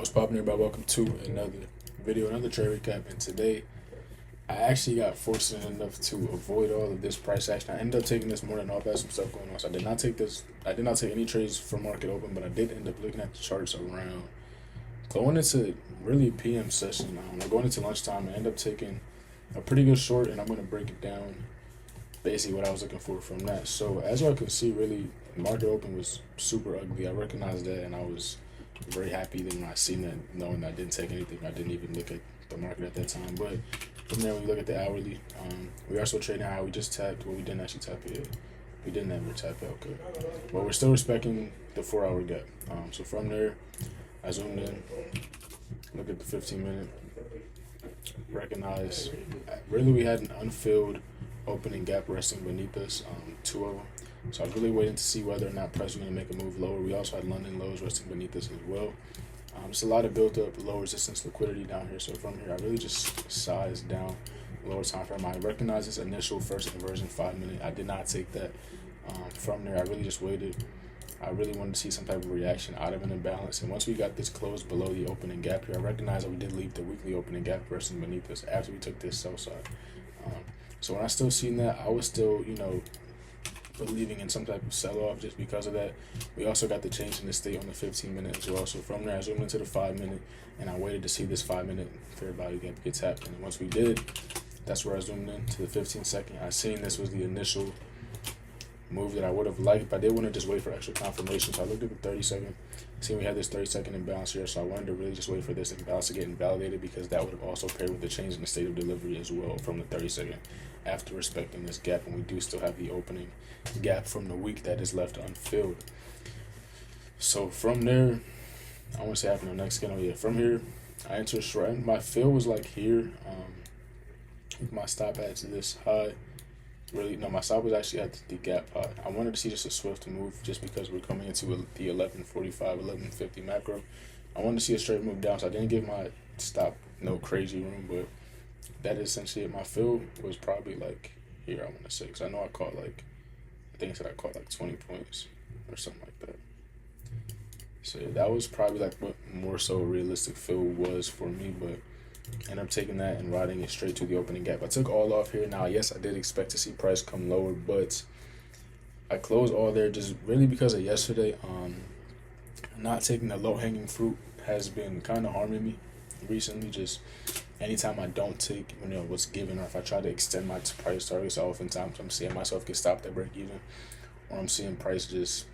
What's popping, everybody? Welcome to another video, another trade recap. And today, I actually got fortunate enough to avoid all of this price action. I ended up taking this morning off. I had some stuff going on, so I did not take this. I did not take any trades from market open, but I did end up looking at the charts around going into really PM session. Going into lunchtime, I ended up taking a pretty good short, and I'm going to break it down. Basically, what I was looking for from that. So as y'all can see, really, market open was super ugly. I recognized that, and I was very happy that when I seen that, knowing I didn't take anything. I didn't even look at the market at that time. But from there, when you look at the hourly, we are still trading high. We just tapped. Well, we didn't actually tap it. We didn't ever tap it. Okay, but we're still respecting the 4-hour gap. So from there, I zoomed in. Look at the 15-minute. Recognize. Really, we had an unfilled opening gap resting beneath us. Two of them. So I was really waiting to see whether or not price was going to make a move lower. We also had London lows resting beneath us as well. Just a lot of built up low resistance liquidity down here. So from here, I really just sized down lower time frame. I recognize this initial first inversion 5-minute. I did not take that. From there, I really just waited. I really wanted to see some type of reaction out of an imbalance. And once we got this closed below the opening gap here, I recognize that we did leave the weekly opening gap resting beneath us after we took this sell side. So when I still seen that, I was still, believing in some type of sell-off just because of that. We also got the change in the state on the 15-minute as well. So from there, I zoomed into the 5-minute, and I waited to see this 5-minute fair value gap get tapped. And once we did, that's where I zoomed in to the 15-second. I seen this was the initial move that I would have liked, but I did want to just wait for extra confirmation. So I looked at the 30-second. See, we had this 30-second imbalance here, so I wanted to really just wait for this imbalance to get invalidated because that would have also paired with the change in the state of delivery as well from the 30-second after respecting this gap, and we do still have the opening gap from the week that is left unfilled. So from there, I want to say after the next candle, yeah, from here, I entered short. My fill was like here. My stop at this high. Really, no, my stop was actually at the gap high. I wanted to see just a swift move just because we're coming into the 11:45, 11:50 macro. I wanted to see a straight move down, so I didn't give my stop no crazy room, but that is essentially it. My fill was probably like here, I want to say, because I know I caught like, I think I said I caught like 20 points or something like that. So yeah, that was probably like what more so a realistic fill was for me, but and I'm taking that and riding it straight to the opening gap. I took all off here. Now, yes, I did expect to see price come lower, but I closed all there just really because of yesterday. Not taking the low-hanging fruit has been kind of harming me recently. Just anytime I don't take, what's given, or if I try to extend my price targets, oftentimes I'm seeing myself get stopped at break even, or I'm seeing price just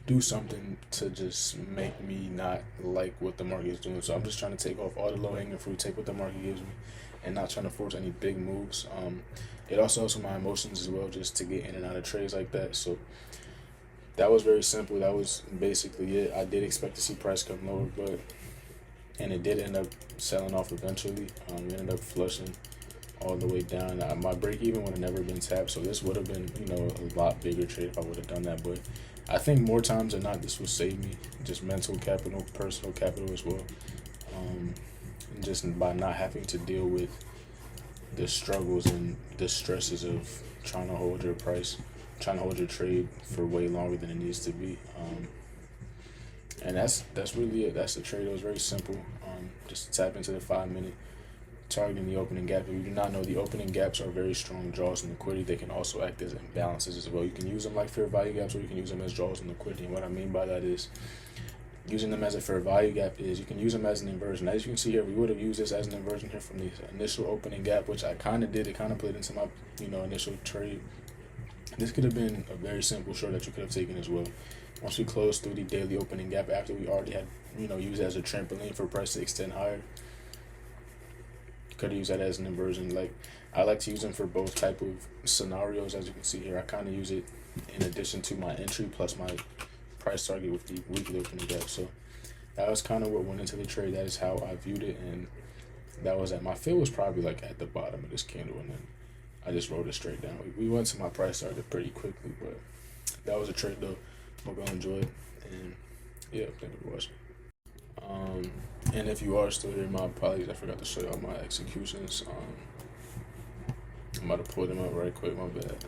do something to just make me not like what the market is doing. So I'm just trying to take off all the low-hanging fruit, take what the market gives me, and not trying to force any big moves. It also helps with my emotions as well, just to get in and out of trades like that. So that was very simple. That was basically it. I did expect to see price come lower, and it did end up selling off eventually. We ended up flushing all the way down. My break even would have never been tapped, so this would have been, a lot bigger trade if I would have done that. But I think more times than not, this will save me just mental capital, personal capital as well. Just by not having to deal with the struggles and the stresses of trying to hold your price, trying to hold your trade for way longer than it needs to be. And that's really it. That's the trade. It was very simple. Just tap into the 5-minute, targeting the opening gap. If you do not know, the opening gaps are very strong draws in liquidity. They can also act as imbalances as well. You can use them like fair value gaps, or you can use them as draws in liquidity. And what I mean by that is using them as a fair value gap is you can use them as an inversion. As you can see here, we would have used this as an inversion here from the initial opening gap, which I kind of did. It kind of played into my initial trade. This could have been a very simple short that you could have taken as well. Once we closed through the daily opening gap after we already had used it as a trampoline for price to extend higher, could use that as an inversion. Like, I like to use them for both type of scenarios. As you can see here, I kind of use it in addition to my entry plus my price target with the weekly opening gap. So that was kind of what went into the trade. That is how I viewed it, and that was at my fill was probably like at the bottom of this candle, and then I just rode it straight down. We went to my price target pretty quickly, but that was a trade though. Hope y'all enjoyed, and yeah, thank you for watching. And if you are still here, my apologies. I forgot to show y'all my executions. I'm about to pull them up right quick. My bad.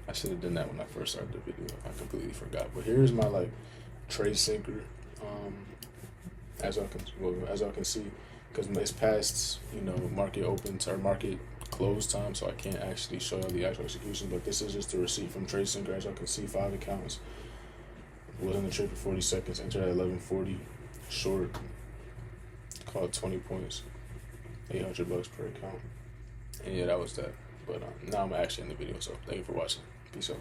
I should have done that when I first started the video. I completely forgot. But here's my trade sinker as y'all can see, because it's past market opens or market close time, so I can't actually show y'all the actual execution. But this is just the receipt from Trade Sync. As y'all can see, 5 accounts was in the trade for 40 seconds. Entered at 11:40. Short. Called 20 points. $800 per account. And yeah, that was that. But now I'm actually in the video. So thank you for watching. Peace out.